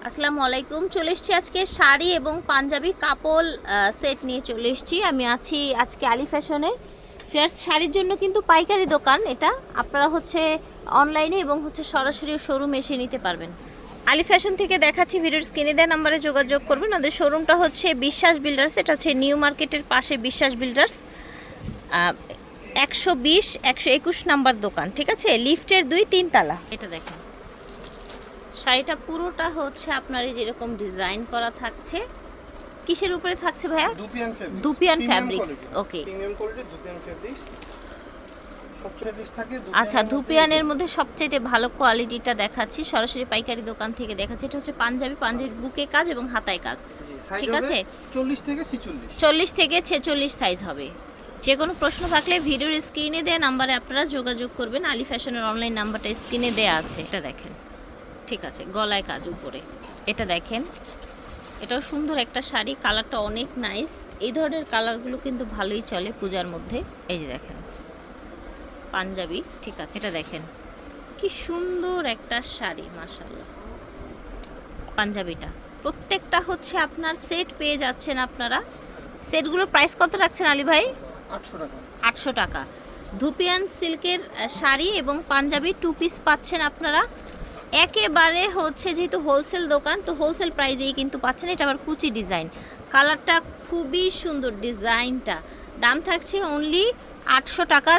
আসসালামু আলাইকুম। চলে এসেছি আজকে শাড়ি এবং পাঞ্জাবি কাপড় সেট নিয়ে চলে এসেছি। আমি আছি আজকে আলি ফ্যাশনে। ফেয়ার্স শাড়ির জন্য কিন্তু পাইকারি দোকান এটা। আপনারা অনলাইনে এবং সরাসরি শোরুমে এসে নিতে পারবেন। আলি ফ্যাশন থেকে দেখাচ্ছি, ভিডিওর স্ক্রিনে দেওয়া নাম্বারে যোগাযোগ করবেন। ওদের শোরুমটা হচ্ছে বিশ্বাস বিল্ডার্স, এটা হচ্ছে নিউ মার্কেটের পাশে বিশ্বাস বিল্ডার্স, 120-121 নাম্বার দোকান, ঠিক আছে? লিফটের 2-3 তালা। এটা দেখেন শাড়িটা পুরোটা আপনার যেরকম ডিজাইন করা থাকছে। কিসের উপরে থাকছে ভাইয়া? Dupion fabrics. ওকে, আচ্ছা, ধুপিয়ানের মধ্যে সবচেয়ে ভালো কোয়ালিটিটা দেখাচ্ছি, সরাসরি পাইকারি দোকান থেকে দেখাচ্ছি। এটা হচ্ছে পাঞ্জাবির বুকে কাজ এবং হাতায় কাজ, ঠিক আছে? 40 থেকে 46 সাইজ হবে। যে কোনো প্রশ্ন থাকলে ভিডিওর স্ক্রিনে দেওয়া নাম্বারে আপনারা যোগাযোগ করবেন। আলি ফ্যাশনের অনলাইন নাম্বারটা স্ক্রিনে দেওয়া আছে। এটা দেখেন, ঠিক আছে, গলায় কাজ উপরে। এটা দেখেন, এটাও সুন্দর একটা শাড়ি, কালারটা অনেক নাইস। এই ধরনের কালারগুলো কিন্তু ভালোই চলে পূজার মধ্যে। এই যে দেখেন পাঞ্জাবি, ঠিক আছে। এটা দেখেন কি সুন্দর একটা শাড়ি, মাশাআল্লাহ। পাঞ্জাবিটা প্রত্যেকটা আপনার সেট পেয়ে যাচ্ছেন আপনারা। সেটগুলোর প্রাইস কত রাখছেন আলী ভাই? 800 টাকা। ধুপিয়ান সিল্কের শাড়ি এবং পাঞ্জাবি 2 পিস পাচ্ছেন আপনারা। একেবারে যেহেতু হোলসেল দোকান, তো হোলসেল প্রাইসেই কিন্তু পাচ্ছেন। এটা আবার কুচি ডিজাইন, কালারটা খুবই সুন্দর, ডিজাইনটা। দাম থাকছে অনলি 800 টাকা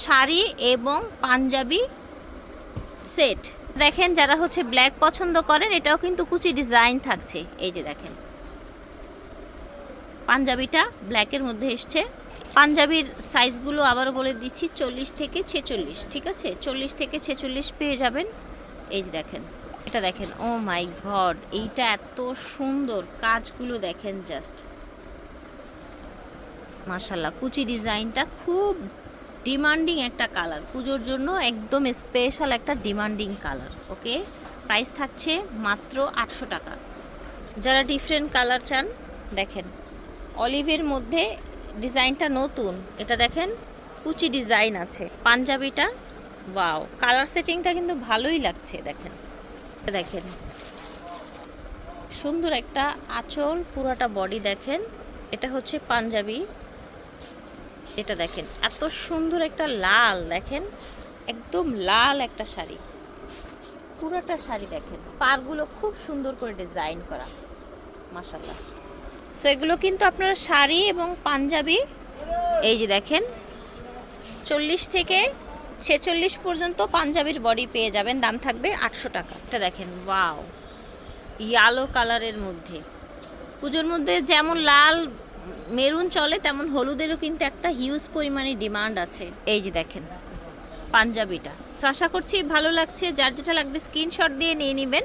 শাড়ি এবং পাঞ্জাবি সেট। দেখেন যারা ব্ল্যাক পছন্দ করেন, এটাও কিন্তু কুচি ডিজাইন থাকছে। এই যে দেখেন পাঞ্জাবিটা ব্ল্যাকের মধ্যে এসছে। পাঞ্জাবির সাইজগুলো আবারও বলে দিচ্ছি, 40 থেকে 46, ঠিক আছে? 40 থেকে 46 পেয়ে যাবেন। এই যে দেখেন, এটা দেখেন, ও মাই গড, এইটা এত সুন্দর, কাজগুলো দেখেন জাস্ট, মাশাআল্লাহ। কুচি ডিজাইনটা খুব ডিমান্ডিং একটা কালার, পুজোর জন্য একদম স্পেশাল একটা ডিমান্ডিং কালার। ওকে, প্রাইস থাকছে মাত্র 800 টাকা। যারা ডিফারেন্ট কালার চান, দেখেন অলিভের মধ্যে ডিজাইনটা নতুন। এটা দেখেন কুচি ডিজাইন আছে। পাঞ্জাবিটা ওয়াও, কালার সেটিংটা কিন্তু ভালোই লাগছে। দেখেন দেখেন সুন্দর একটা আঁচল, পুরোটা বডি দেখেন। এটা হচ্ছে পাঞ্জাবি। এটা দেখেন এত সুন্দর একটা লাল, দেখেন একদম লাল একটা শাড়ি, পুরোটা শাড়ি দেখেন, পাড়গুলো খুব সুন্দর করে ডিজাইন করা, মাশাআল্লাহ। সো এগুলো কিন্তু আপনারা শাড়ি এবং পাঞ্জাবি, এই যে দেখেন 40 থেকে 46 পর্যন্ত পাঞ্জাবির বডি পেয়ে যাবেন। দাম থাকবে 800 টাকা। এটা দেখেন ওয়াও, ইয়েলো কালারের মধ্যে। পুজোর মধ্যে যেমন লাল মেরুন চলে, তেমন হলুদেরও কিন্তু একটা হিউজ পরিমাণে ডিমান্ড আছে। এই যে দেখেন পাঞ্জাবিটা। আশা করছি ভালো লাগছে। যার যেটা লাগবে স্ক্রিনশট দিয়ে নিয়ে নেবেন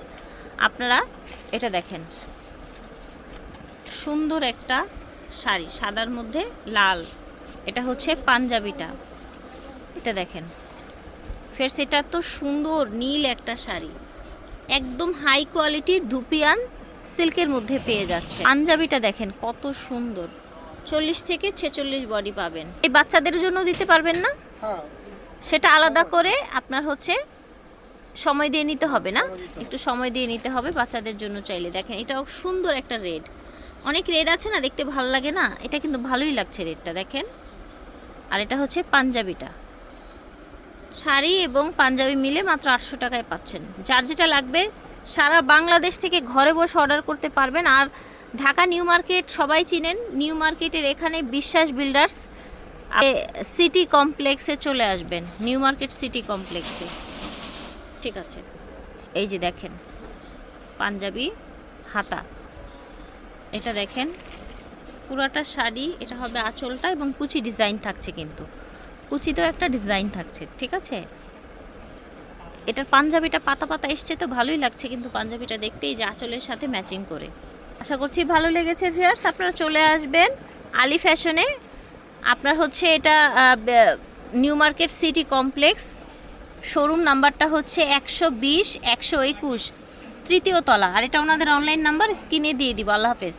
আপনারা। এটা দেখেন সুন্দর একটা শাড়ি, সাদার মধ্যে লাল। এটা হচ্ছে পাঞ্জাবিটা। এটা দেখেন ফের, সেটা তো সুন্দর নীল একটা শাড়ি, একদম হাই কোয়ালিটির ধুপিয়ান সিল্কের মধ্যে পেয়ে যাচ্ছে। পাঞ্জাবিটা দেখেন কত সুন্দর, 40 থেকে 46 বডি পাবেন। এই বাচ্চাদের জন্য দিতে পারবেন না? সেটা আলাদা করে আপনার সময় দিয়ে নিতে হবে না, একটু সময় দিয়ে নিতে হবে বাচ্চাদের জন্য চাইলে। দেখেন এটাও সুন্দর একটা রেড, অনেক রেড আছে না, দেখতে ভালো লাগে না? এটা কিন্তু ভালোই লাগছে রেডটা, দেখেন। আর এটা হচ্ছে পাঞ্জাবিটা। শাড়ি এবং পাঞ্জাবি মিলে মাত্র 800 টাকায় পাচ্ছেন। যার যেটা লাগবে সারা বাংলাদেশ থেকে ঘরে বসে অর্ডার করতে পারবেন। আর ঢাকা নিউ মার্কেট সবাই চিনেন, নিউ মার্কেটের এখানে বিশ্বাস বিল্ডার্স সিটি কমপ্লেক্সে চলে আসবেন, নিউ মার্কেট সিটি কমপ্লেক্সে, ঠিক আছে? এই যে দেখেন পাঞ্জাবি হাতা, এটা দেখেন পুরাটা শাড়ি। এটা হবে আঁচলটা এবং কুচি ডিজাইন থাকছে, কিন্তু কুচিতেও একটা ডিজাইন থাকছে, ঠিক আছে? এটার পাঞ্জাবিটা পাতা পাতা এসছে, তো ভালোই লাগছে কিন্তু পাঞ্জাবিটা দেখতে, এই যে আঁচলের সাথে ম্যাচিং করে। আশা করছি ভালো লেগেছে ভিউয়ার্স। আপনারা চলে আসবেন আলি ফ্যাশনে। আপনার এটা new market city complex, showroom নাম্বারটা হচ্ছে 120-121, 3য় তলা। আর এটা ওনাদের অনলাইন নাম্বার স্ক্রিনে দিয়ে দিব। আল্লাহ হাফেজ।